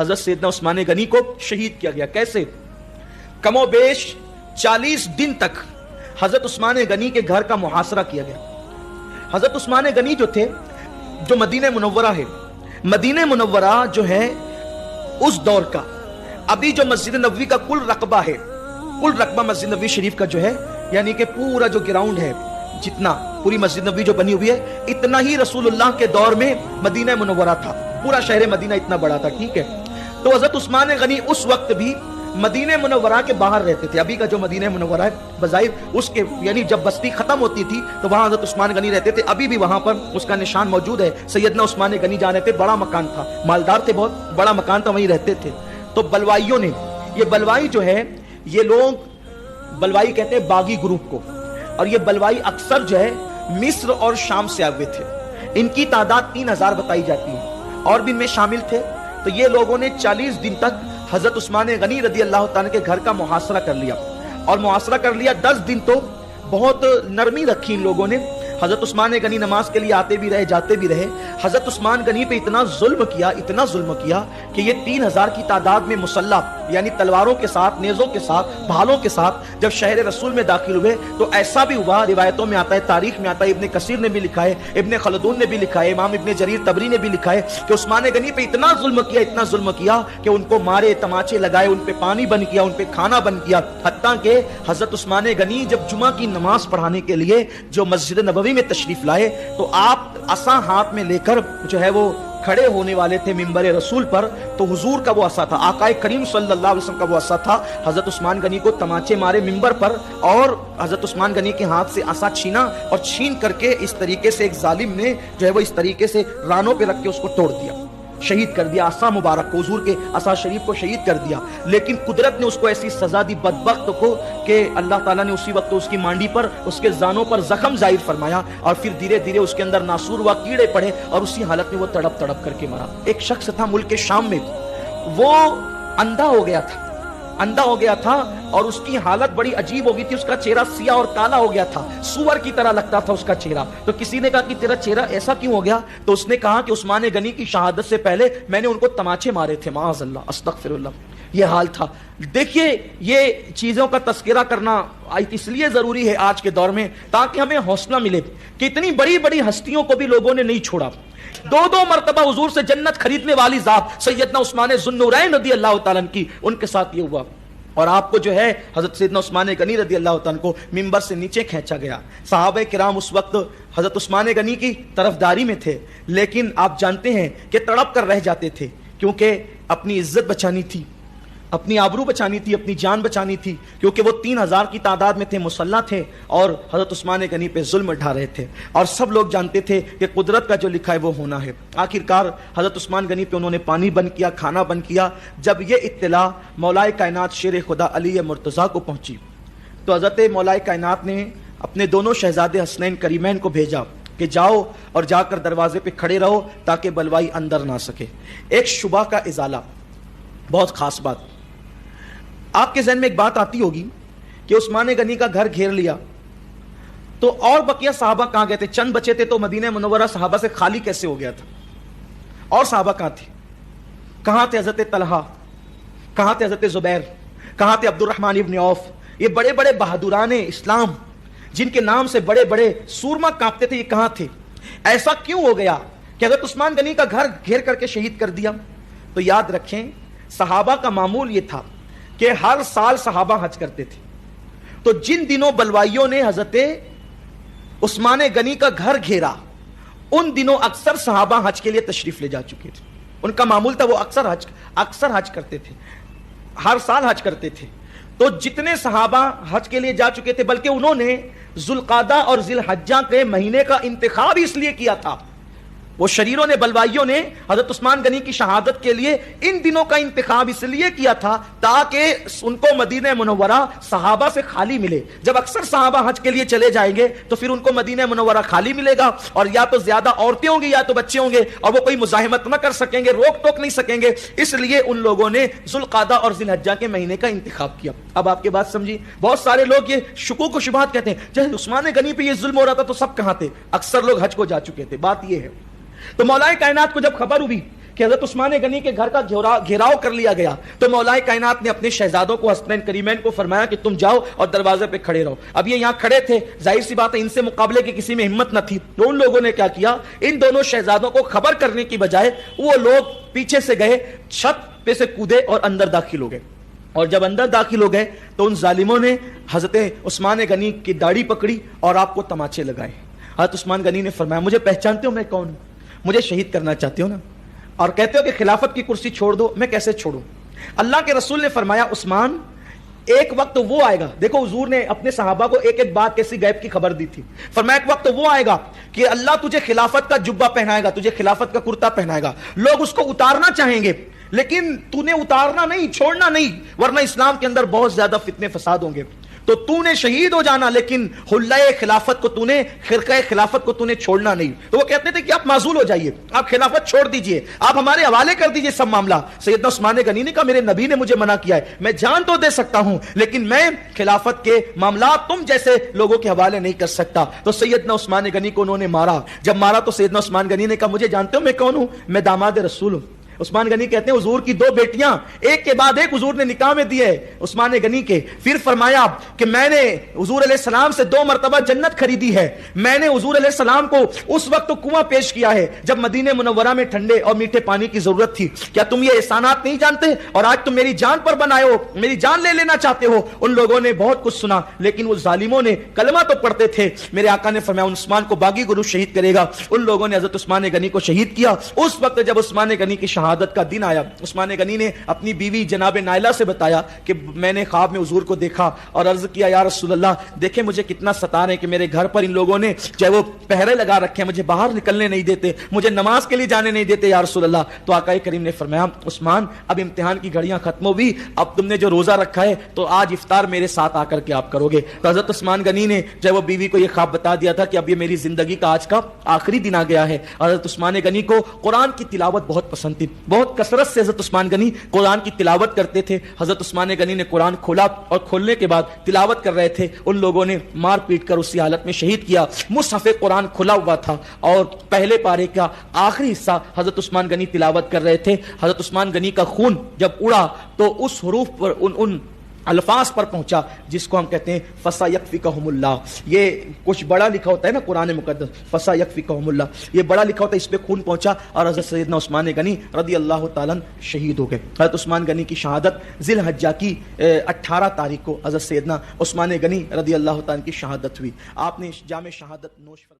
حضرت سیدنا عثمان غنی کو شہید کیا گیا. کیسے؟ کم و بیش 40 دن تک حضرت عثمان غنی کے گھر کا محاصرہ کیا گیا. حضرت عثمان غنی جو تھے، جو مدینہ منورہ ہے، مدینہ منورہ جو ہے اس دور کا، ابھی جو مسجد نبوی کا کل رقبہ ہے، کل رقبہ مسجد نبوی شریف کا جو ہے، یعنی کہ پورا جو گراؤنڈ ہے، جتنا پوری مسجد نبوی جو بنی ہوئی ہے، اتنا ہی رسول اللہ کے دور میں مدینہ منورہ تھا. پورا شہر مدینہ اتنا بڑا تھا. ٹھیک ہے، تو حضرت عثمان غنی اس وقت بھی مدینہ منورہ کے باہر رہتے تھے. ابھی کا جو مدینہ منورہ ہے بظاہر اس کے، یعنی جب بستی ختم ہوتی تھی تو وہاں حضرت عثمان غنی رہتے تھے. ابھی بھی وہاں پر اس کا نشان موجود ہے. سیدنا عثمان غنی جانے تھے، بڑا مکان تھا، مالدار تھے، بہت بڑا مکان تھا، وہیں رہتے تھے. تو بلوائیوں نے، یہ بلوائی جو ہے، یہ لوگ بلوائی کہتے ہیں باغی گروپ کو، اور یہ بلوائی اکثر جو ہے مصر اور شام سے آئے ہوئے تھے. ان کی تعداد 3000 بتائی جاتی ہے، اور بھی ان میں شامل تھے. تو یہ لوگوں نے 40 دن تک حضرت عثمان غنی رضی اللہ تعالیٰ کے گھر کا محاصرہ کر لیا. اور محاصرہ کر لیا 10 دن تو بہت نرمی رکھی ان لوگوں نے. حضرت عثمان غنی نماز کے لیے آتے بھی رہے، جاتے بھی رہے. حضرت عثمان غنی پہ اتنا ظلم کیا کہ یہ 3000 کی تعداد میں مسلح، یعنی تلواروں کے ساتھ، نیزوں کے ساتھ، بھالوں کے ساتھ جب شہر رسول میں داخل ہوئے تو ایسا بھی ہوا، روایتوں میں آتا ہے، تاریخ میں آتا ہے، ابن کثیر نے بھی لکھا ہے، ابن خلدون نے بھی لکھا ہے، امام ابن جریر طبری نے بھی لکھا ہے کہ عثمان غنی پہ اتنا ظلم کیا کہ ان کو مارے، تماچے لگائے، ان پہ پانی بند کیا، ان پہ کھانا بند کیا. حتیٰ کہ حضرت عثمان غنی جب جمعہ کی نماز پڑھانے کے لیے جو مسجد نبوی میں تشریف لائے تو آپ عصا ہاتھ میں لے کر جو ہے وہ کھڑے ہونے والے تھے ممبر رسول پر. تو حضور کا وہ عصا تھا، آقا کریم صلی اللہ علیہ وسلم کا وہ عصا تھا. حضرت عثمان غنی کو تماچے مارے ممبر پر، اور حضرت عثمان غنی کے ہاتھ سے عصا چھینا، اور چھین کر کے اس طریقے سے ایک ظالم نے جو ہے وہ اس طریقے سے رانوں پہ رکھ کے اس کو توڑ دیا، شہید کر دیا. عصا مبارک کو، حضور کے عصا شریف کو شہید کر دیا. لیکن قدرت نے اس کو ایسی سزا دی بدبخت کو کہ اللہ تعالیٰ نے اسی وقت اس کی مانڈی پر، اس کے زانوں پر زخم ظاہر فرمایا، اور پھر دھیرے دھیرے اس کے اندر ناسور ہوا، کیڑے پڑے، اور اسی حالت میں وہ تڑپ تڑپ کر کے مرا. ایک شخص تھا ملک شام میں، وہ اندھا ہو گیا تھا اور اس کی حالت بڑی عجیب ہو گئی تھی. اس کا چہرہ سیاہ اور کالا ہو گیا تھا، سور کی طرح لگتا تھا اس کا چہرہ. تو کسی نے کہا کہ تیرا چہرہ ایسا کیوں ہو گیا؟ تو اس نے کہا کہ عثمان غنی کی شہادت سے پہلے میں نے ان کو تماچے مارے تھے، معاذ اللہ، استغفر اللہ. یہ حال تھا. دیکھیے، یہ چیزوں کا تذکرہ کرنا اس لیے ضروری ہے آج کے دور میں تاکہ ہمیں حوصلہ ملے کہ اتنی بڑی بڑی ہستیوں کو بھی لوگوں نے نہیں چھوڑا. 2 مرتبہ حضور سے جنت خریدنے والی ذات سیدنا عثمان ذوالنورین رضی اللہ تعالیٰ کی، ان کے ساتھ یہ ہوا. اور آپ کو جو ہے حضرت سیدنا عثمان غنی رضی اللہ تعالیٰ کو ممبر سے نیچے کھینچا گیا. صحابہ کرام اس وقت حضرت عثمان غنی کی طرفداری میں تھے، لیکن آپ جانتے ہیں کہ تڑپ کر رہ جاتے تھے، کیونکہ اپنی عزت بچانی تھی، اپنی آبرو بچانی تھی، اپنی جان بچانی تھی، کیونکہ وہ 3000 کی تعداد میں تھے، مسلح تھے، اور حضرت عثمان غنی پہ ظلم ڈھا رہے تھے. اور سب لوگ جانتے تھے کہ قدرت کا جو لکھا ہے وہ ہونا ہے. آخرکار حضرت عثمان غنی پہ انہوں نے پانی بند کیا، کھانا بند کیا. جب یہ اطلاع مولائے کائنات شیر خدا علی مرتضیٰ کو پہنچی تو حضرت مولائے کائنات نے اپنے دونوں شہزادے حسنین کریمین کو بھیجا کہ جاؤ اور جا کر دروازے پہ کھڑے رہو تاکہ بلوائی اندر نہ سکے. ایک شبہ کا ازالہ، بہت خاص بات. آپ کے ذہن میں ایک بات آتی ہوگی کہ عثمان غنی کا گھر گھیر لیا تو اور بقیہ صحابہ کہاں گئے تھے؟ چند بچے تھے تو مدینہ منورہ صحابہ سے خالی کیسے ہو گیا تھا؟ اور صحابہ کہاں تھے؟ کہاں تھے حضرت طلحہ؟ کہاں تھے حضرت زبیر؟ کہاں تھے عبد الرحمن ابن عوف؟ یہ بڑے بڑے بہادران اسلام جن کے نام سے بڑے بڑے سورما کانپتے تھے، یہ کہاں تھے؟ ایسا کیوں ہو گیا کہ حضرت عثمان غنی کا گھر گھیر کر کے شہید کر دیا؟ تو یاد رکھیں، صحابہ کا معمول یہ تھا کہ ہر سال صحابہ حج کرتے تھے. تو جن دنوں بلوائیوں نے حضرت عثمان غنی کا گھر گھیرا ان دنوں اکثر صحابہ حج کے لیے تشریف لے جا چکے تھے. ان کا معمول تھا، وہ اکثر حج کرتے تھے، ہر سال حج کرتے تھے. تو جتنے صحابہ حج کے لیے جا چکے تھے، بلکہ انہوں نے ذوالقعدہ اور ذی الحجہ کے مہینے کا انتخاب اس لیے کیا تھا، وہ شریروں نے، بلوائیوں نے حضرت عثمان غنی کی شہادت کے لیے ان دنوں کا انتخاب اس لیے کیا تھا تاکہ ان کو مدینہ منورہ صحابہ سے خالی ملے. جب اکثر صحابہ حج کے لیے چلے جائیں گے تو پھر ان کو مدینہ منورہ خالی ملے گا، اور یا تو زیادہ عورتیں ہوں گی یا تو بچے ہوں گے، اور وہ کوئی مزاحمت نہ کر سکیں گے، روک ٹوک نہیں سکیں گے. اس لیے ان لوگوں نے ذوالقعدہ اور ذی الحجہ کے مہینے کا انتخاب کیا. اب آپ کی بات سمجھی. بہت سارے لوگ یہ شکوک و شبہات کہتے ہیں، جب عثمان غنی پہ یہ ظلم ہو رہا تھا تو سب کہاں تھے؟ اکثر لوگ حج کو جا چکے تھے. بات یہ ہے. تو مولا کائنات کو جب خبر ہوئی کہ حضرت عثمان غنی کے گھر کا گھیراؤ کر لیا گیا تو مولا کائنات نے اپنے شہزادوں کو حسنین کریمین کو فرمایا کہ تم جاؤ اور دروازے پہ کھڑے رہو. اب یہ یہاں کھڑے تھے, ظاہر سی بات ہے ان سے مقابلے کی کسی میں ہمت نہ تھی, تو ان لوگوں نے کیا کیا, ان دونوں شہزادوں کو خبر کرنے کی بجائے وہ لوگ پیچھے سے گئے, چھت پہ سے کودے اور اندر داخل ہو گئے. اور جب اندر داخل ہو گئے تو ان ظالموں نے حضرت عثمان غنی کی داڑھی پکڑی اور آپ کو تماچے لگائے. حضرت عثمان غنی نے فرمایا مجھے پہچانتے ہو میں کون ہوں, مجھے شہید کرنا چاہتے ہو نا, اور کہتے ہو کہ خلافت کی کرسی چھوڑ دو, میں کیسے چھوڑوں. اللہ کے رسول نے فرمایا عثمان ایک وقت وہ آئے گا, دیکھو حضور نے اپنے صحابہ کو ایک ایک بات کیسی غیب کی خبر دی تھی, فرمایا ایک وقت وہ آئے گا کہ اللہ تجھے خلافت کا جبہ پہنائے گا, تجھے خلافت کا کرتا پہنائے گا, لوگ اس کو اتارنا چاہیں گے لیکن تو نے اتارنا نہیں, چھوڑنا نہیں, ورنہ اسلام کے اندر بہت زیادہ فتنے فساد ہوں گے. تو تو نے شہید ہو جانا لیکن حلہ خلافت کو تو نے, خرقہ خلافت کو تو نے چھوڑنا نہیں. تو وہ کہتے تھے کہ آپ معزول ہو جائیے, آپ خلافت چھوڑ دیجئے, آپ ہمارے حوالے کر دیجئے سب معاملہ. سیدنا عثمان غنی نے کہا میرے نبی نے مجھے منع کیا ہے, میں جان تو دے سکتا ہوں لیکن میں خلافت کے معاملات تم جیسے لوگوں کے حوالے نہیں کر سکتا. تو سیدنا عثمان غنی کو انہوں نے مارا. جب مارا تو سیدنا عثمان غنی نے کہا مجھے جانتے ہو میں کون ہوں, میں داماد رسول ہوں. عثمان غنی کہتے ہیں حضور کی دو بیٹیاں ایک کے بعد ایک حضور نے نکاح میں دیے عثمان غنی کے. پھر فرمایا کہ میں نے حضور علیہ السلام سے 2 مرتبہ جنت خریدی ہے, میں نے حضور علیہ السلام کو اس وقت کنواں پیش کیا ہے جب مدینہ منورہ میں ٹھنڈے اور میٹھے پانی کی ضرورت تھی. کیا تم یہ احسانات نہیں جانتے, اور آج تم میری جان پر بنائے ہو, میری جان لے لینا چاہتے ہو. ان لوگوں نے بہت کچھ سنا لیکن وہ ظالموں نے کلمہ تو پڑھتے تھے. میرے آقا نے فرمایا عثمان کو باغی گروہ شہید کرے گا. ان لوگوں نے حضرت عثمان غنی کو شہید کیا. اس وقت جب عثمان غنی کی شہادت کا دن آیا, عثمان غنی نے اپنی بیوی جناب نائلہ سے بتایا کہ میں نے خواب میں حضور کو دیکھا اور عرض کیا یا رسول اللہ دیکھیں مجھے کتنا ستا رہے ہیں کہ میرے گھر پر ان لوگوں نے چاہے وہ پہرے لگا رکھے ہیں, مجھے باہر نکلنے نہیں دیتے, مجھے نماز کے لیے جانے نہیں دیتے یا رسول اللہ. تو آقا کریم نے فرمایا عثمان اب امتحان کی گھڑیاں ختم ہوئی, اب تم نے جو روزہ رکھا ہے تو آج افطار میرے ساتھ آ کر کے آپ کرو گے. تو حضرت عثمان غنی نے جب وہ بیوی کو یہ خواب بتا دیا تھا کہ اب یہ میری زندگی کا آج کا آخری دن آ گیا ہے. حضرت عثمان غنی کو قرآن کی تلاوت بہت پسند تھی, بہت کثرت سے حضرت عثمان غنی قرآن کی تلاوت کرتے تھے. حضرت عثمان غنی نے قرآن کھولا اور کھولنے کے بعد تلاوت کر رہے تھے, ان لوگوں نے مار پیٹ کر اسی حالت میں شہید کیا. مصحف قرآن کھلا ہوا تھا اور پہلے پارے کا آخری حصہ حضرت عثمان غنی تلاوت کر رہے تھے. حضرت عثمان غنی کا خون جب اڑا تو اس حروف پر ان الفاظ پر پہنچا جس کو ہم کہتے ہیں فَسَيَكْفِكَهُمُ اللَّهُ. یہ کچھ بڑا لکھا ہوتا ہے نا قرآن مقدس, فَسَيَكْفِكَهُمُ اللَّهُ, یہ بڑا لکھا ہوتا ہے, اس پہ خون پہنچا اور حضرت سیدنا عثمان غنی رضی اللہ تعالیٰ شہید ہو گئے. حضرت عثمان غنی کی شہادت ذی الحجہ کی 18 تاریخ کو حضرت سیدنا عثمان غنی رضی اللہ تعالیٰ کی شہادت ہوئی. آپ نے جام شہادت نوش